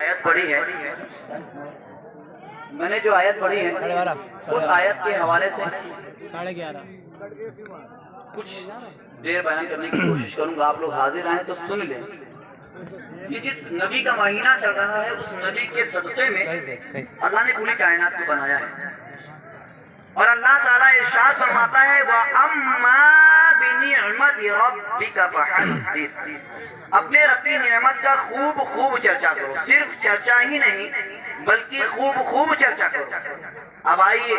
آیت پڑھی ہے، میں نے جو آیت پڑھی ہے اس آیت کے حوالے سے 11:30 کچھ دیر بیان کرنے کی کوشش کروں گا. آپ لوگ حاضر آئیں تو سن لیں کہ جس نبی کا مہینہ چل رہا ہے اس نبی کے صدقے میں اللہ نے پوری کائنات کو بنایا ہے. اور اللہ تعالیٰ ارشاد فرماتا ہے وَأَمَّا بِنِعْمَتِ رَبِّكَ فَحَدِّثْ، اپنے رب کی نعمت کا خوب خوب چرچا کرو. صرف چرچا ہی نہیں بلکہ خوب خوب چرچا کرو. اب آئیے،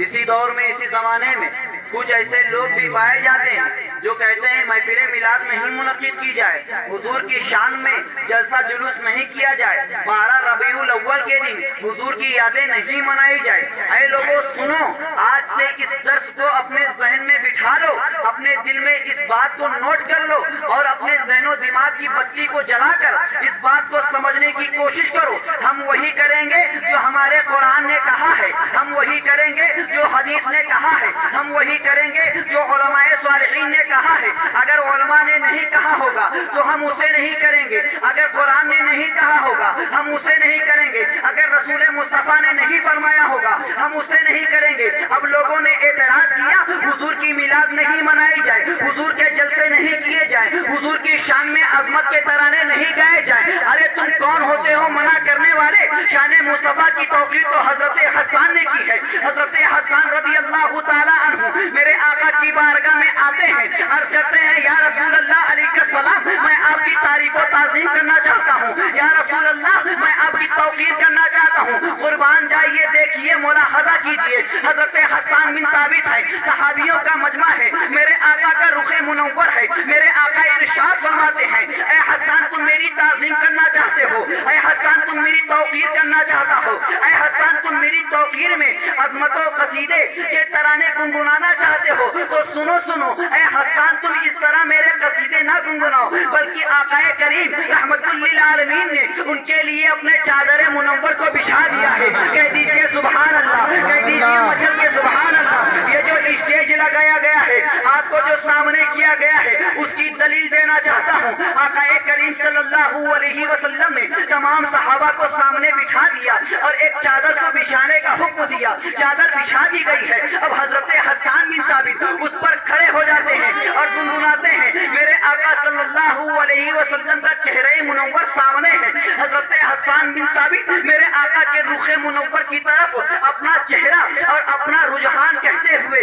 اسی دور میں اسی زمانے میں کچھ ایسے لوگ بھی پائے جاتے ہیں جو کہتے ہیں محفل میلاد نہیں منعقد کی جائے، حضور کی شان میں جلسہ جلوس نہیں کیا جائے، 12 ربیع الاول کے دن حضور کی یادیں نہیں منائی جائے. اے لوگوں سنو، آج سے اس درس کو اپنے ذہن میں بٹھا لو، اپنے دل میں اس بات کو نوٹ کر لو اور اپنے ذہن و دماغ کی بتی کو جلا کر اس بات کو سمجھنے کی کوشش کرو. ہم وہی کریں گے جو ہمارے قرآن نے کہا ہے، ہم وہی کریں گے جو حدیث نے کہا ہے، ہم وہی کریں گے جو علماء صالحین نے کہا ہے. اگر علماء نے نہیں کہا ہوگا تو ہم اسے نہیں کریں گے، اگر قرآن نے نہیں کہا ہوگا ہم اسے نہیں کریں گے، اگر رسول مصطفیٰ نے نہیں فرمایا ہوگا ہم اسے نہیں کریں گے. اب لوگوں نے اعتراض کیا حضور کی میلاد نہیں منائی جائے، حضور کے جلسے نہیں کیے جائیں، حضور کی شان میں عظمت کے ترانے نہیں گائے جائیں. ارے تم کون ہوتے ہو منع کرنے والے؟ شان مصطفیٰ کی توقیر تو حضرت حسان نے کی ہے. حضرت حسان رضی اللہ تعالیٰ عنہ میرے آقا کی بارگاہ میں آتے ہیں، عرض کرتے ہیں یا رسول اللہ علیہ السلام، میں آپ کی تعریف و تعظیم کرنا چاہتا ہوں. یا رسول اللہ، میں آپ کی توقیر کرنا چاہتا ہوں. قربان جائیے، دیکھیے، ملاحظہ کیجیے. حضرت حسان بن ثابت ہے، صحابیوں کا مجمع ہے، میرے آقا کا رخ منور ہے. میرے آقا ارشاد فرماتے ہیں اے حسان تم میری تعظیم کرنا چاہتے ہو، اے حسان تم میری توقیر کرنا چاہتا ہو، اے حسان تم میری توقیر میں عظمت و قصیدے کے ترانے گنگنانا چاہتے ہو تو سنو سنو، اے حسان تم اس طرح میرے قصیدے نہ گنگناؤ، بلکہ آقا کریم رحمت للعالمین نے ان کے لیے اپنے چادر منور کو بچھا دیا ہے. کہہ دیجئے سبحان اللہ، کہہ دیجئے مچل کے سبحان اللہ. یہ جو اسٹیج لگایا گیا ہے، آپ کو جو سامنے کیا گیا ہے، اس کی دلیل دینا چاہتا ہوں. آقا کریم صلی اللہ علیہ وسلم نے تمام صحابہ کو سامنے بٹھا دیا اور ایک چادر کو بچھانے کا حکم دیا. چادر بچھا دی گئی ہے. اب حضرت حسان بن ثابت اس پر کھڑے ہو جاتے ہیں اور گنگناتے ہیں. میرے آقا صلی اللہ علیہ وسلم کا چہرہ منور سامنے ہے. حضرت حسان بن ثابت میرے آقا کے رخ منور کی طرف اپنا چہرہ اور اپنا رجحان کرتے ہوئے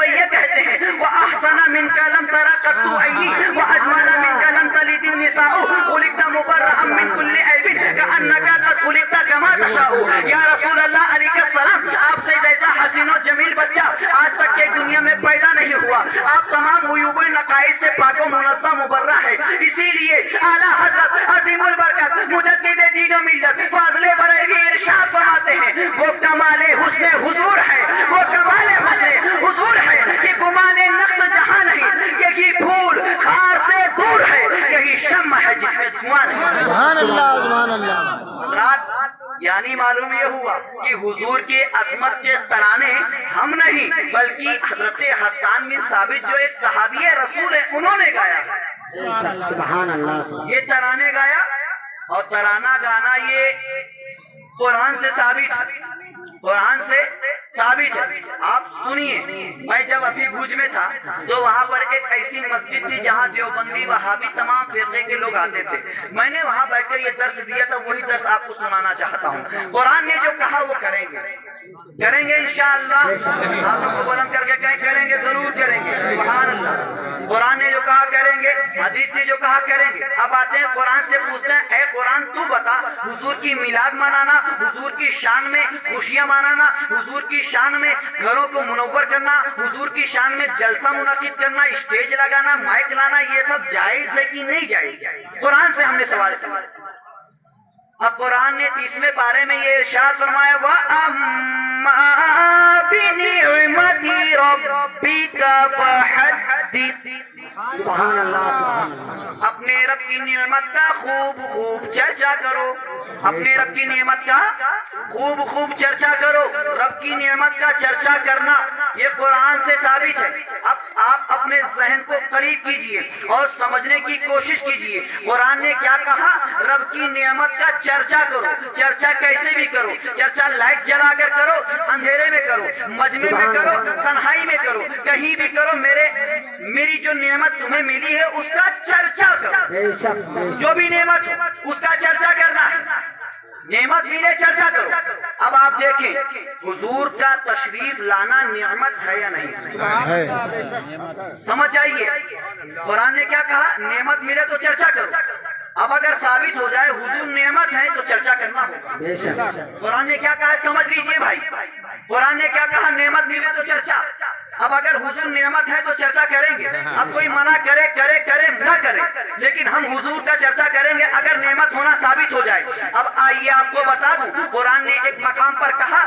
یہ کہتے ہیں وَأَحْسَنَ مِنْكَ لَمْ تَرَ قَطُّ عَيْنِي وَأَجْمَلَ مِنْكَ لَمْ تَلِدِ النِّسَاءُ خُلِقْتَ مُبَرَّأً مِنْ كُلِّ عَيْبٍ كَأَنَّكَ قَدْ خُلِقْتَ كَمَا تَشَاءُ. یا رسول اللہ علیہ السلام، آپ سے جیسا حسین و جمیل بچہ آج تک کے دنیا میں پیدا نہیں ہوا. آپ تمام عیوب نقائص سے پاک و منزہ مبرہ ہے. اسی لیے اعلیٰ حضرت عظیم البرکت مجدد دین و ملت فاضل بریلوی ارشاد فرماتے ہیں وہ کمال حسن حضور ہے، وہ کمال حسن حضور ہے کہ گمان نقص جہاں نہیں. یہی پھول خار سے دور ہے، یہی شمع ہے جس میں دھواں نہیں. سبحان اللہ، سبحان اللہ. حضرات، یعنی معلوم یہ ہوا کہ حضور کے عظمت کے ترانے ہم نہیں بلکہ حضرت حسان بن ثابت جو ایک صحابی رسول ہے انہوں نے گایا. سبحان اللہ. یہ ترانے گایا اور ترانہ گانا یہ قرآن سے ثابت ہے، قرآن سے ثابت ہے. آپ سنیے، میں جب ابھی بھوج میں تھا تو وہاں پر ایک ایسی مسجد تھی جہاں دیوبندی وہابی تمام فرقے کے لوگ آتے تھے. میں نے وہاں بیٹھ کر یہ درس دیا تھا، وہی درس آپ کو سنانا چاہتا ہوں. قرآن نے جو کہا وہ کریں گے انشاءاللہ. آپ لوگ کو بلند کر کے کہیں کریں گے، ضرور کریں گے. سبحان اللہ. قرآن نے جو کہا کریں گے، حدیث نے جو کہا کریں گے. اب آتے ہیں قرآن سے پوچھتے ہیں اے قرآن تو بتا، حضور کی میلاد منانا، حضور کی شان میں خوشیاں منانا، حضور کی شان میں گھروں کو منور کرنا، حضور کی شان میں جلسہ منعقد کرنا، اسٹیج لگانا، مائک لانا، یہ سب جائز ہے کہ نہیں جائز؟ قرآن سے ہم نے سوال کیا. اب قرآن نے 30ویں پارے میں یہ ارشاد فرمایا وَأَمَّا بِنِعْمَتِ رَبِّكَ فَحَدِّثْ. سبحان اللہ اپنے رب کی نعمت کا خوب خوب چرچا کرو، اپنے رب کی نعمت کا خوب خوب چرچا کرو۔ رب کی نعمت کا چرچا کرنا یہ قرآن سے ثابت ہے۔ اب آپ اپنے ذہن کو قریب کیجئے اور سمجھنے کی کوشش کیجئے قرآن نے کیا کہا۔ رب کی نعمت کا چرچا کرو، چرچا کیسے بھی کرو، چرچا لائٹ جلا کر کرو، اندھیرے میں کرو، مجمع میں کرو، تنہائی میں کرو، کہیں بھی کرو، میری جو نعمت تمہیں ملی ہے اس کا چرچا کرو۔ جو بھی نعمت اس کا چرچا کرنا ہے، نعمت ملے چرچا کرو۔ اب آپ دیکھیں حضور کا تشریف لانا نعمت ہے یا نہیں؟ سمجھ جائیے قرآن نے کیا کہا، نعمت ملے تو چرچا کرو۔ اب اگر ثابت ہو جائے حضور نعمت ہے تو چرچا کرنا ہوگا۔ قرآن نے کیا کہا سمجھ لیجئے بھائی، قرآن نے کیا کہا، نعمت ملے تو چرچا۔ اب اگر حضور نعمت ہے تو چرچا کریں گے، اب کوئی منع کرے نہ کرے، لیکن ہم حضور کا چرچا کریں گے اگر نعمت ہونا ثابت ہو جائے۔ اب آئیے آپ کو بتا دوں، قرآن نے ایک مقام پر کہا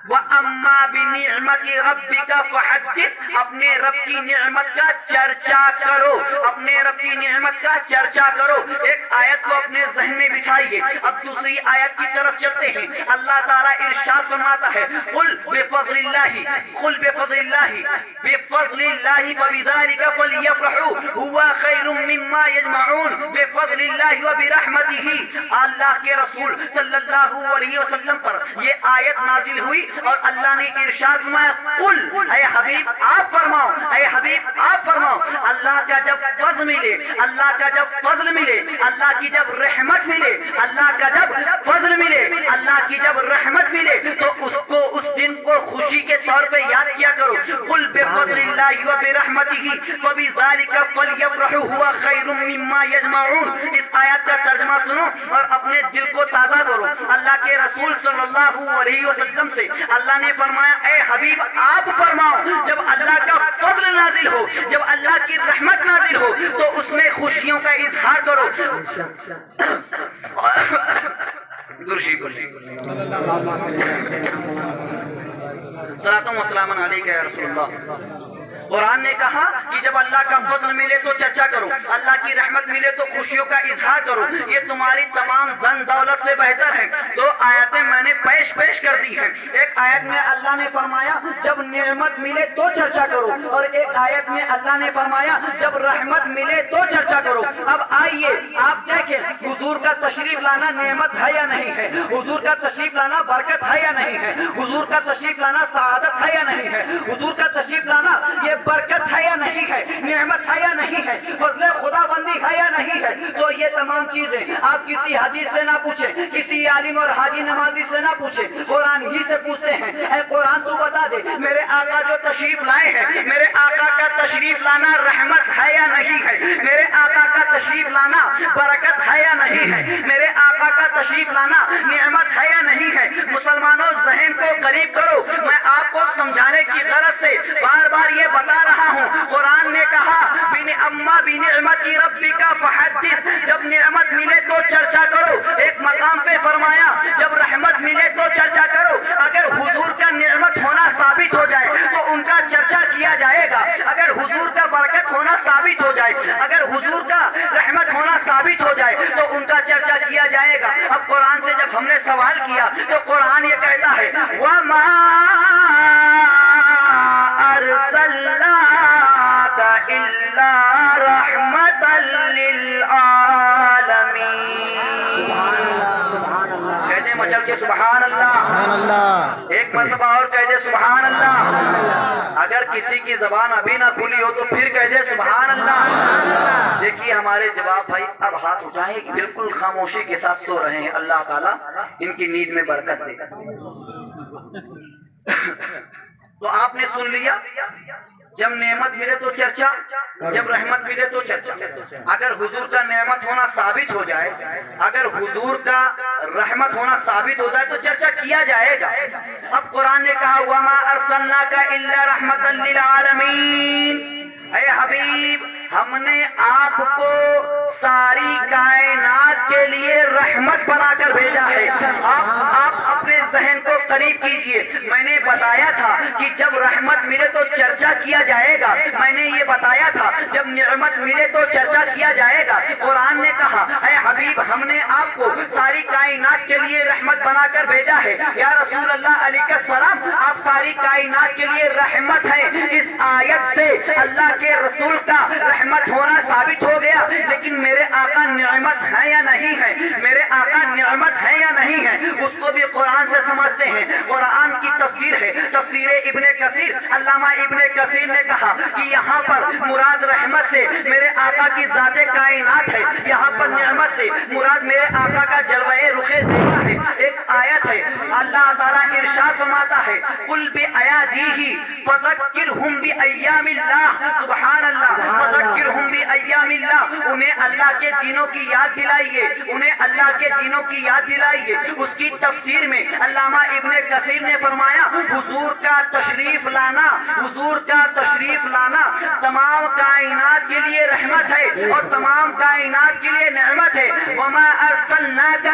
وَأَمَّا بِنِعْمَةِ رَبِّكَ فَحَدِّثْ، اپنے رب کی نعمت کا چرچا کرو، اپنے رب کی نعمت کا چرچا کرو۔ ایک آیت کو اپنے ذہن میں بٹھائیے۔ اب دوسری آیت کی طرف چلتے ہیں۔ اللہ تعالیٰ ارشاد فرماتا ہے قُلْ بِفَضْلِ اللَّهِ فَبِذَلِكَ فَلْيَفْرَحُوا هُوَ خَيْرٌ مِّمَّا يَجْمَعُونَ۔ بِفَضْلِ اللَّهِ وَبِرَحْمَتِهِ، اللہ کے رسول صلی اللہ علیہ وسلم پر یہ آیت نازل ہوئی اور اللہ نے ارشاد فرمایا قل، اے حبیب آپ فرماؤ، اے حبیب آپ فرماؤ، اللہ کا جب فضل ملے، اللہ کا جب فضل ملے، اللہ کی جب رحمت ملے، اللہ کا جب فضل ملے، اللہ کی جب رحمت ملے تو اس دن کو خوشی کے طور پہ یاد کیا کرو۔ قل بفضل اللہ وبرحمتہ فبذلک فلیفرحوا هو خیر مما یجمعون۔ اس آیت کا ترجمہ سنو اور اپنے دل کو تازہ کرو۔ اللہ کے رسول صلی اللہ علیہ وسلم سے اللہ نے فرمایا اے حبیب آپ فرماؤ، جب اللہ کا فضل نازل ہو، جب اللہ کی رحمت نازل ہو تو اس میں خوشیوں کا اظہار کرو۔ صلاۃ و سلام علیک یا رسول اللہ۔ قرآن نے کہا کہ جب اللہ کا فضل ملے تو چرچا کرو، اللہ کی رحمت ملے تو خوشیوں کا اظہار کرو، یہ تمہاری تمام دن دولت سے بہتر ہے۔ دو آیتیں میں نے پیش کر دی ہیں۔ ایک آیت میں اللہ نے فرمایا جب نعمت ملے تو چرچا کرو، اور ایک آیت میں اللہ نے فرمایا جب رحمت ملے تو چرچا کرو۔ اب آئیے آپ دیکھیں حضور کا تشریف لانا نعمت ہے یا نہیں ہے، حضور کا تشریف لانا برکت ہے یا نہیں ہے، حضور کا تشریف لانا سعادت ہے یا نہیں ہے، حضور کا تشریف لانا یہ برکت ہے یا نہیں ہے، نعمت ہے یا نہیں ہے، فضل خدا بندی ہے یا نہیں ہے۔ تو یہ تمام چیزیں آپ کسی حدیث سے نہ پوچھیں، کسی عالم اور حاجی نمازی سے نہ پوچھیں، قرآن ہی سے پوچھتے ہیں اے قرآن تو بتا دے میرے آقا جو تشریف لائے ہیں، میرے آقا کا تشریف لانا رحمت ہے یا نہیں ہے، میرے آقا کا تشریف لانا برکت ہے یا نہیں ہے، میرے آقا کا تشریف لانا نعمت ہے یا نہیں ہے۔ مسلمانوں ذہن کو قریب کرو، میں آپ کو سمجھانے کی غرض سے بار بار یہ بتا رہا ہوں۔ قرآن نے کہا اما بنعمت ربک فحدث، جب نعمت ملے تو چرچا کرو۔ ایک مقام پہ فرمایا جب رحمت ملے تو چرچا کرو۔ اگر حضور کا نعمت ہونا ثابت ہو جائے تو ان کا چرچا کیا جائے گا، اگر حضور کا برکت ہونا ثابت ہو جائے، اگر حضور کا رحمت ہونا ثابت ہو جائے تو ان کا چرچا کیا جائے گا۔ اب قرآن سے جب ہم نے سوال کیا تو قرآن یہ کہتا ہے وَمَا أَرْسَلْنَاكَ إِلَّا رَحْمَةً لِلْعَالَمِينَ۔ کہہ دیں مچل کے سبحان اللہ، ایک مرتبہ اور کہہ دے سبحان اللہ۔ اگر کسی کی زبان ابھی نہ کھلی ہو تو پھر کہہ دے سبحان اللہ۔ دیکھیے ہمارے جواب بھائی اب ہاتھ اٹھائیں کہ بالکل خاموشی کے ساتھ سو رہے ہیں، اللہ تعالیٰ ان کی نیند میں برکت دے۔ تو آپ نے سن لیا جب نعمت ملے تو چرچا، جب رحمت ملے تو چرچا۔ اگر حضور کا نعمت ہونا ثابت ہو جائے، اگر حضور کا رحمت ہونا ثابت ہو جائے تو چرچا کیا جائے گا۔ اب قرآن نے کہا وَمَا أَرْسَلْنَاكَ إِلَّا رَحْمَةً لِلْعَالَمِينَ، اے حبیب ہم نے آپ کو ساری کائنات کے لیے رحمت بنا کر بھیجا ہے۔ آپ اپنے ذہن کو قریب کیجئے. میں نے بتایا تھا کہ جب رحمت ملے تو چرچا کیا جائے گا. میں نے یہ بتایا تھا جب نعمت ملے تو چرچا کیا جائے گا. قرآن نے کہا اے حبیب ہم نے آپ کو ساری کائنات کے لیے رحمت بنا کر بھیجا ہے. یا رسول اللہ علیہ السلام آپ ساری کائنات کے لیے رحمت ہیں. اس آیت سے اللہ کے رسول کا رحمت ہونا ثابت ہو گیا. لیکن میرے آقا نعمت ہے یا نہیں ہے؟ میرے آقا نعمت ہے یا نہیں ہے؟ اس کو بھی قرآن سے سمجھتے ہیں. قرآن کی تفسیر ہے تفسیر ابن کثیر. علامہ ابن کثیر نے کہا کہ یہاں پر مراد رحمت سے میرے آقا کی ذات کائنات ہے. یہاں پر نعمت سے مراد میرے آقا کا جلوہ رخ زیبا ہے. ایک آیت ہے اللہ تعالیٰ ارشاد فرماتا ہے قل بآیاتہ فذکرہم بایام اللہ. سبحان اللہ. فذکرہم بایام اللہ. انہیں اللہ کے دنوں کی یاد دلائیے. انہیں اللہ کے دنوں کی یاد دلائیے. اس کی تفسیر میں علامہ ابن کثیر نے فرمایا حضور کا تشریف لانا حضور کا تشریف لانا تمام کائنات کے لیے رحمت ہے اور تمام کائنات کے لیے نعمت ہے. وما ارسلناک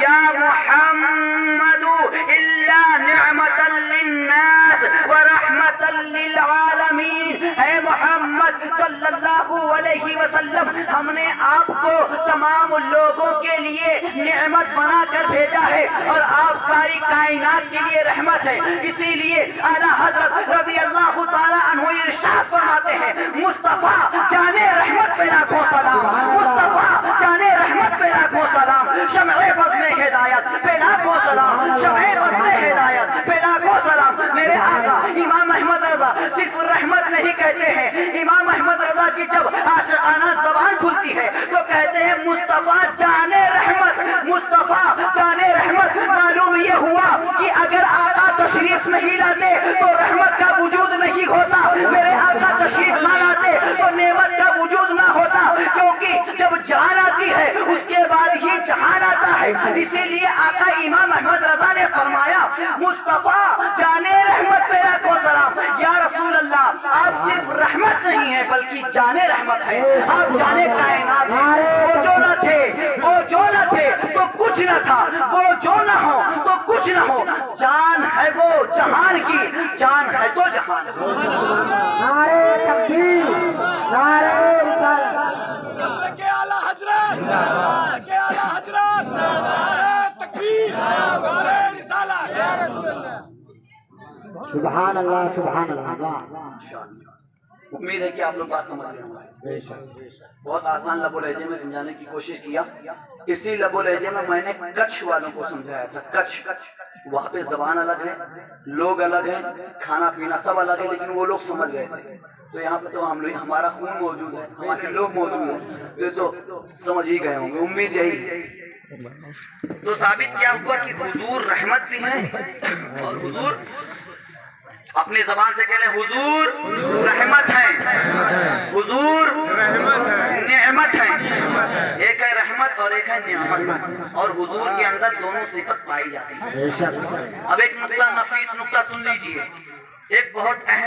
یا محمد الا نعمتا للناس ورحمتا للعالمین. اے محمد صلی اللہ علیہ وسلم ہم نے آپ کو تمام لوگوں کے لیے نعمت بنا کر بھیجا ہے اور آپ ساری کائنات کے لیے رحمت ہے. اسی لیے اعلیٰ حضرت رضی اللہ تعالی عنہ ارشاد فرماتے ہیں مصطفیٰ جانے رحمت پہ لاکھوں سلام. مصطفیٰ جانے رحمت پہ لاکھوں سلام. شمع بزم ہدایت پہ لاکھوں سلام. شمع بزم ہدایت پہ لاکھوں سلام. میرے آقا امام احمد رضا صرف رحمت نہیں کہتے ہیں. امام احمد رضا کی جب عاشقانہ زبان کھلتی ہے تو کہتے ہیں مصطفیٰ جانے رحمت. مصطفیٰ جانے رحمت. معلوم یہ ہوا کہ اگر آقا تشریف نہیں لاتے تو رحمت کا وجود نہیں ہوتا. میرے آقا تشریف نہ لاتے تو نعمت کا وجود نہ ہوتا. کیونکہ جب جان آتی ہے اس کے بعد ہی جہان آتا ہے. اسی لیے آقا امام احمد رضا نے فرمایا مصطفیٰ جانے رحمت پہ لاکھوں سلام. یا رسول اللہ آپ صرف رحمت نہیں ہے بلکہ جانے رحمت ہے. آپ جانے کائنات ہیں. وہ جو نہ تھے وہ جو نہ تھے تو کچھ نہ تھا. وہ جو نہ ہو تو کچھ نہ ہو. جان ہے وہ جہان کی. جان ہے تو جہان. نعرہ تکبیر نعرہ رسالت. کے اعلیٰ حضرت کے اعلیٰ حضرت نعرہ تکبیر نعرہ رسالت. سبحان اللہ سبحان اللہ. امید ہے کہ آپ لوگ بات سمجھ رہے ہوں. بہت آسان لب و لہجے میں سمجھانے کی کوشش کیا. اسی لب و لہجے میں نے کچھ والوں کو سمجھایا تھا. کچھ وہاں پہ زبان الگ ہے لوگ الگ ہیں کھانا پینا سب الگ ہے لیکن وہ لوگ سمجھ گئے تھے. تو یہاں پہ تو ہم لوگ ہمارا خون موجود ہے ہمارے لوگ موجود ہیں تو سمجھ ہی گئے ہوں گے. امید یہی ہے. تو ثابت کیا ہوا کہ حضور رحمت بھی ہے اور حضور اپنی زبان سے کہہ لیں حضور رحمت ہے. حضور نعمت ہے. ایک ہے رحمت اور ایک ہے نعمت اور حضور کے اندر دونوں صفت پائی جاتی ہے. اب ایک نقطہ نفیس نقطہ سن لیجئے. ایک بہت اہم